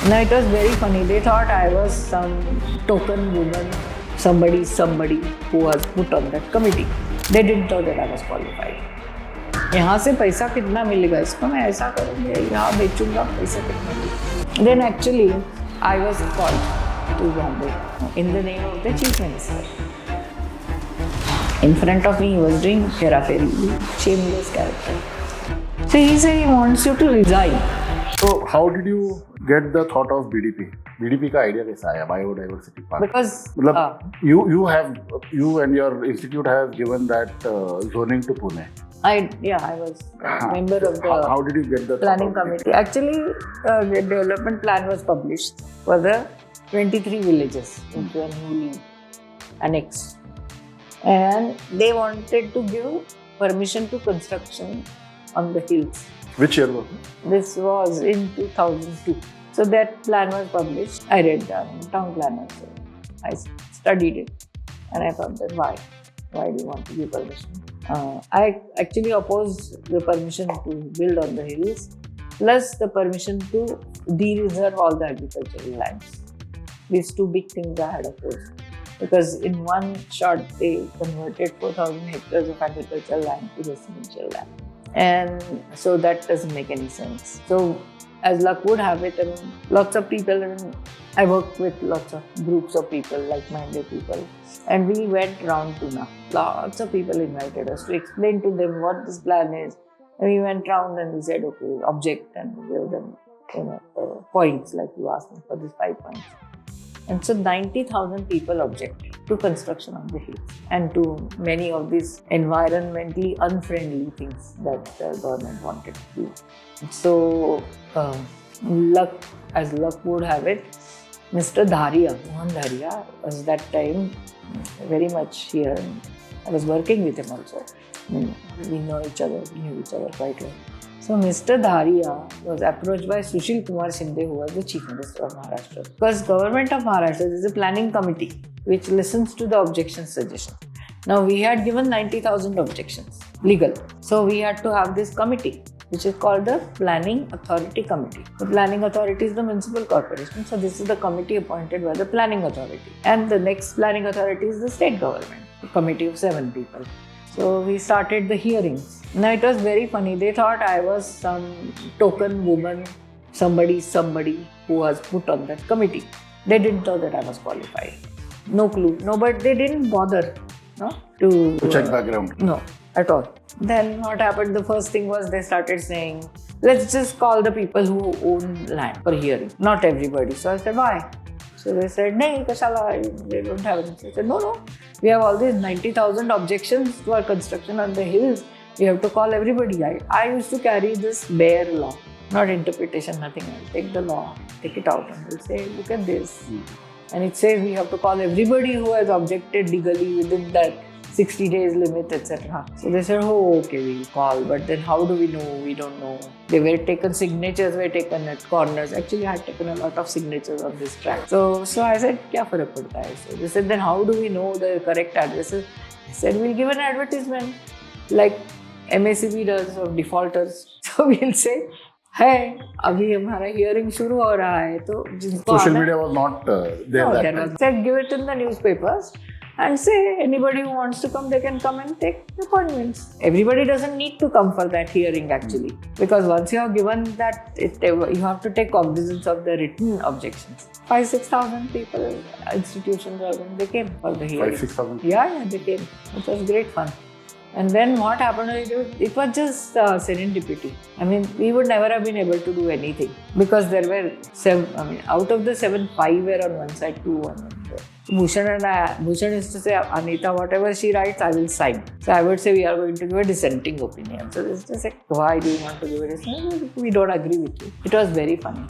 Now it was very funny. They thought I was some token woman, somebody who was put on that committee. They didn't know that I was qualified. यहाँ से पैसा कितना मिलेगा इसको मैं ऐसा करूँगी यहाँ बेचूंगा पैसा कितना मिलेगा. Then actually I was called to Bombay in the name of the chief minister. In front of me he was doing hera-pheri, shameless character. So he said he wants you to resign. So how did you get the thought of BDP? BDP का idea कैसा आया biodiversity park? Because मतलब you and your institute have given that zoning to Pune. I was a member of the How did you get the planning thought of committee. Actually, the development plan was published for the 23 villages into a newly annexed, and they wanted to give permission to construction on the hills. Which year was it? This was in 2002. So that plan was published. I read the town plan also. I studied it, and I thought that why do you want to give permission? I actually opposed the permission to build on the hills, plus the permission to de-reserve all the agricultural lands. These two big things I had opposed, because in one shot they converted 4,000 hectares of agricultural land to residential land. And so that doesn't make any sense. So as luck would have it, lots of people, I worked with lots of groups of people, like-minded people, and we went round to lots of people invited us to explain to them what this plan is. And we went round and we said, okay, object, and we gave them points, like you asked me for these 5 points. And so 90,000 people objected to construction on the hills and to many of these environmentally unfriendly things that the government wanted to do. So, as luck would have it, Mr. Dharia, Mohan Dharia, was that time very much here. I was working with him also. We knew each other quite well. So Mr. Dharia was approached by Sushil Kumar Shinde, who was the Chief Minister of Maharashtra. Because Government of Maharashtra is a planning committee which listens to the objection suggestions. Now we had given 90,000 objections, legal. So we had to have this committee, which is called the Planning Authority Committee. The Planning Authority is the municipal corporation. So this is the committee appointed by the Planning Authority. And the next Planning Authority is the state government, a committee of 7 people. So we started the hearings. Now it was very funny. They thought I was some token woman, somebody who was put on that committee. They didn't know that I was qualified. No clue. No, but they didn't bother to check background. No, at all. Then what happened? The first thing was they started saying, let's just call the people who own land for hearing. Not everybody. So I said, why? So they said, nahi, kashala, they don't have anything. I said, no. We have all these 90,000 objections to our construction on the hills. We have to call everybody. I used to carry this bare law, not interpretation, nothing. I'll take the law, take it out, and we'll say, look at this. And it says we have to call everybody who has objected legally within that 60 days limit, etc. So they said, oh, okay, we'll call. But then how do we know? We don't know. They were taken, signatures were taken at corners. Actually, I had taken a lot of signatures on this track. So I said, kya farak padta hai? So they said, then how do we know the correct addresses? I said, we'll give an advertisement like MACB does of defaulters. So we'll say, hey, अभी हमारा hearing शुरू हो रहा है तो जिनको social media was not there that time. Said give it in the newspapers and say anybody who wants to come, they can come and take appointments. Everybody doesn't need to come for that hearing actually, because once you have given that, you have to take cognizance of the written objections. 5,000-6,000 people, institutions, they came for the hearing. 5,000-6,000? Yeah, they came. It was great fun. And then what happened, it was just serendipity. I mean, we would never have been able to do anything because there were 7, out of the 7, 5 were on one side, 2 on one side. Bhushan used to say, Anita, whatever she writes, I will sign. So I would say, we are going to give a dissenting opinion. So this is like, why do you want to give a dissenting? We don't agree with you. It was very funny.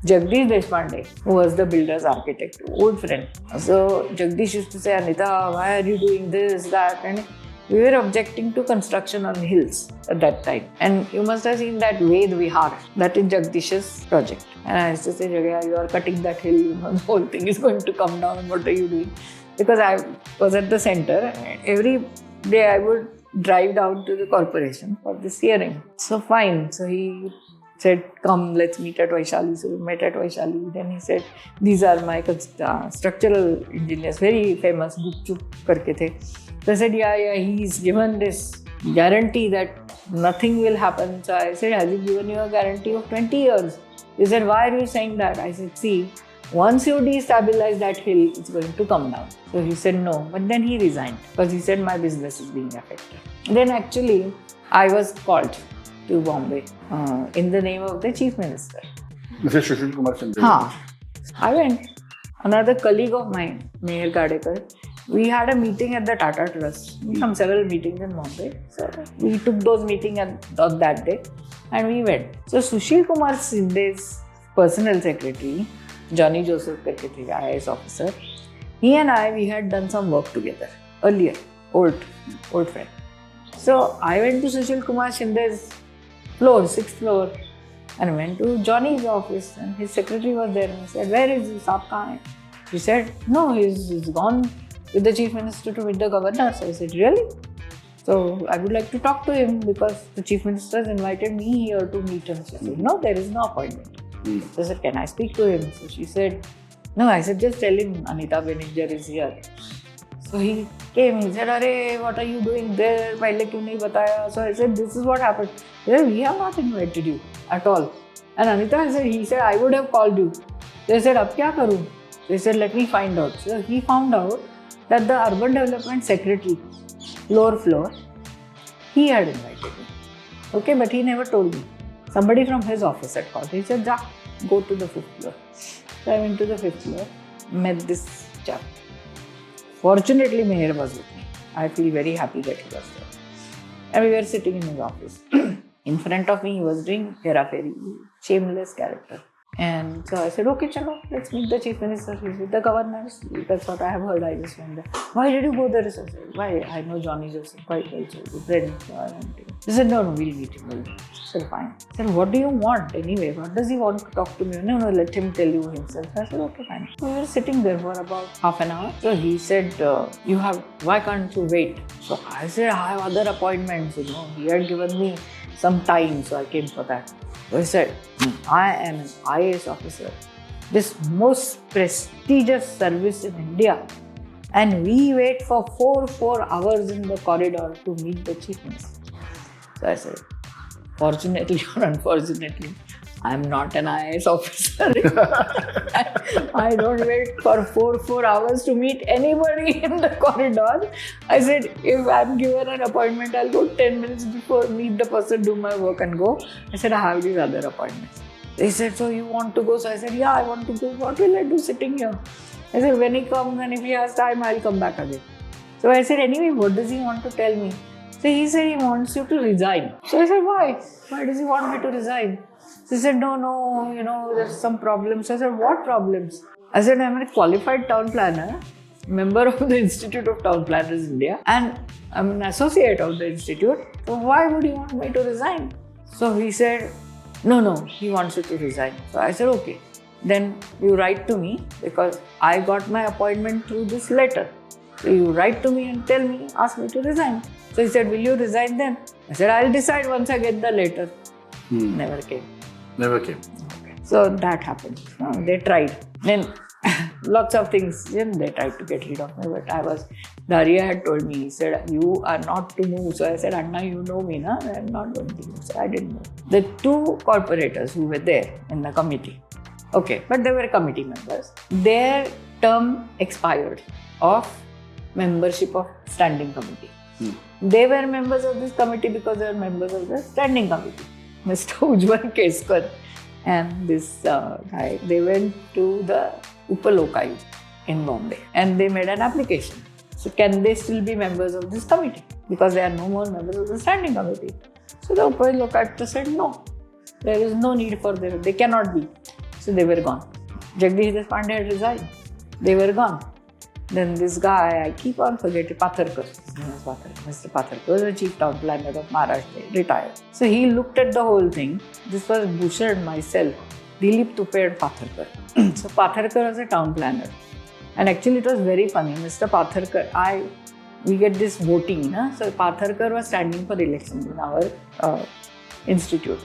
Jagdish Deshpande, who was the builder's architect, old friend. So Jagdish used to say, Anita, why are you doing this, that? And we were objecting to construction on hills at that time. And you must have seen that Ved Vihar, that is Jagdish's project. And I used to say, Jagya, you are cutting that hill, the whole thing is going to come down, what are you doing? Because I was at the center, and every day I would drive down to the corporation for this hearing. So fine, so he said, come, let's meet at Vaishali. So we met at Vaishali. Then he said, these are my structural engineers, very famous, Gupchup karke the. So I said, yeah, he's given this guarantee that nothing will happen. So I said, has he given you a guarantee of 20 years? He said, why are you saying that? I said, see, once you destabilize that hill, it's going to come down. So he said, no. But then he resigned because he said, my business is being affected. Then actually, I was called to Bombay in the name of the chief minister. This is Sushil Kumar Shinde. I went. Another colleague of mine, Meher Gadekar, we had a meeting at the Tata Trust. We had several meetings in Bombay. So we took those meetings on that day and we went. So Sushil Kumar Shinde's personal secretary, Johnny Joseph karke the IAS officer, he and I, we had done some work together earlier, old friend. So I went to Sushil Kumar Shinde's floor, 6th floor, and went to Johnny's office, and his secretary was there, and I said, where is this? Aap kahan hai? He said, no, he's gone with the chief minister to meet the governor. So I said, really? So I would like to talk to him because the chief minister has invited me here to meet him. She said, no, there is no appointment. So I said, can I speak to him? So she said, no. I said, just tell him Anita Benijjar is here. So he came, he said, Arey, what are you doing there? Pehle kyun nahi bataya? So I said, this is what happened. He said, we have not invited you at all. And Anita said, he said, I would have called you. They said, ab kya karu? They said, let me find out. So he found out that the urban development secretary, lower floor, he had invited me. Okay, but he never told me. Somebody from his office had called. He said, ja, go to the 5th floor. So I went to the 5th floor, met this chap. Fortunately, Meher was with me. I feel very happy that he was there. And we were sitting in his office. In front of me, he was doing Hera Fairy, shameless character. And so I said, okay, chalo, let's meet the chief minister. He's with the governor. That's what I have heard. I just went there. Why did you go there? I said, why? I know Johnny Joseph quite well. So we friends. He said, no, we'll meet him. I said, fine. I said, what do you want anyway? What does he want to talk to me? No, let him tell you himself. I said, okay, fine. So we were sitting there for about half an hour. So he said, why can't you wait? So I said, I have other appointments, He had given me some time, so I came for that. So he said, I am an IAS officer, this most prestigious service in India, and we wait for 4 hours in the corridor to meet the chief minister. So I said, fortunately or unfortunately, I am not an IAS officer. I don't wait for 4 hours to meet anybody in the corridor. I said, if I'm given an appointment, I'll go 10 minutes before, meet the person, do my work and go. I said, I have these other appointments. They said, so you want to go? So I said, yeah, I want to go. What will I do sitting here? I said, when he comes and if he has time, I'll come back again. So I said, anyway, what does he want to tell me? So he said, he wants you to resign. So I said, why? Why does he want me to resign? So he said, no, there's some problems. So I said, what problems? I said, I'm a qualified town planner, member of the Institute of Town Planners India, and I'm an associate of the institute. So why would you want me to resign? So he said, no, he wants you to resign. So I said, okay, then you write to me because I got my appointment through this letter. So you write to me and tell me, ask me to resign. So he said, will you resign then? I said, I'll decide once I get the letter. Never came. Okay. So that happened. They tried. Then lots of things, they tried to get rid of me, but Daria had told me, he said, you are not to move. So I said, Anna, you know me, na? I'm not going to move. So I didn't move. The 2 corporators who were there in the committee, okay, but they were committee members, their term expired of membership of standing committee. They were members of this committee because they were members of the standing committee. Mr. Ujjwal Keskar and this guy, they went to the Upalokai in Bombay and they made an application. So can they still be members of this committee? Because they are no more members of the standing committee. So the Upalokai said no, there is no need for them, they cannot be. So they were gone. Jagdish Deshpande had resigned. They were gone. Then this guy, I keep on forgetting, Patharkar. His name is Patharkar. Mr. Patharkar was the chief town planner of Maharashtra, retired. So he looked at the whole thing. This was Bhushan, myself, Dilip Tupe and Patharkar. So Patharkar was a town planner. And actually it was very funny. Mr. Patharkar, we get this voting. So Patharkar was standing for election in our institute.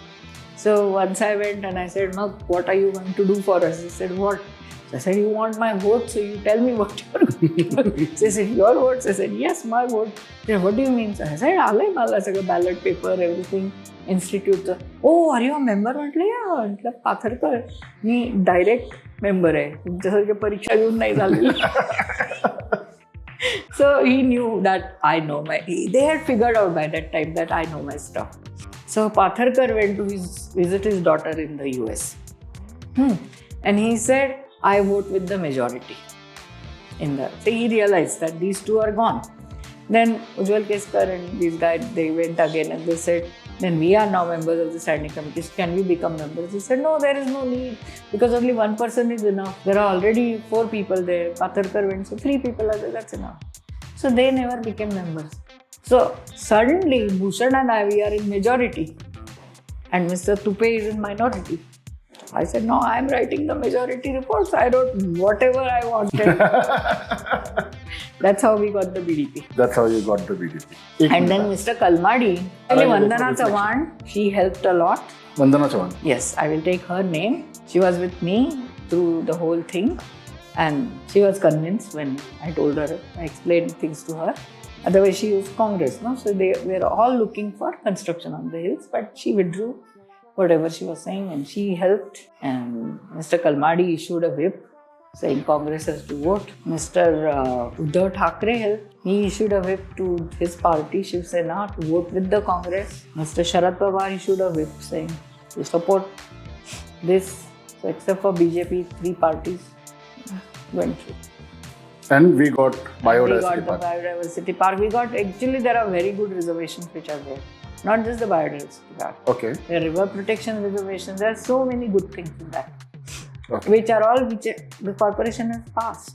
So once I went and I said, "Mug, what are you going to do for us?" He said, "What?" So I said, "You want my vote, so you tell me what you're going to do." So he said, "Your votes?" I said, "Yes, my vote." He said, "What do you mean?" So I said, "Alay, ballot paper, everything, institute." "Oh, are you a member?" म्हटलं, "या." म्हटलं, "पाथरकर, मी direct member आहे. तुमच्यासारख्या परीक्षा घेऊन नाही झालेली." So he knew that I know they had figured out by that time that I know my stuff. So Patharkar went to visit his daughter in the US. And he said, "I vote with the majority." So he realized that these two are gone. Then Ujjwal Keskar and these guys, they went again and they said, "Then we are now members of the standing committees. Can we become members?" He said, "No, there is no need because only one person is enough. There are already 4 people there." Patharkar went, so 3 people are there, that's enough. So they never became members. So suddenly, Bhushan and I, we are in majority and Mr. Tupe is in minority. I said, "No, I'm writing the majority reports. I wrote whatever I wanted." That's how we got the BDP. That's how you got the BDP. And then Mr. Kalmadi, Vandana Chavan, she helped a lot. Vandana Chavan. Yes, I will take her name. She was with me through the whole thing. And she was convinced when I told her, I explained things to her. Otherwise, she used Congress, no? So they were all looking for construction on the hills, but she withdrew whatever she was saying and she helped. And Mr. Kalmadi issued a whip saying Congress has to vote. Mr. Uddhav Thackeray helped. He issued a whip to his party, Shiv Sena, to vote with the Congress. Mr. Sharad Pawar issued a whip saying to support this. So except for BJP, 3 parties went through. And we got biodiversity We got the park. biodiversity park. We got, actually there are very good reservations which are there. Not just the biodiversity park. Okay. There are river protection reservations. There are so many good things in that. Okay. Which the corporation has passed.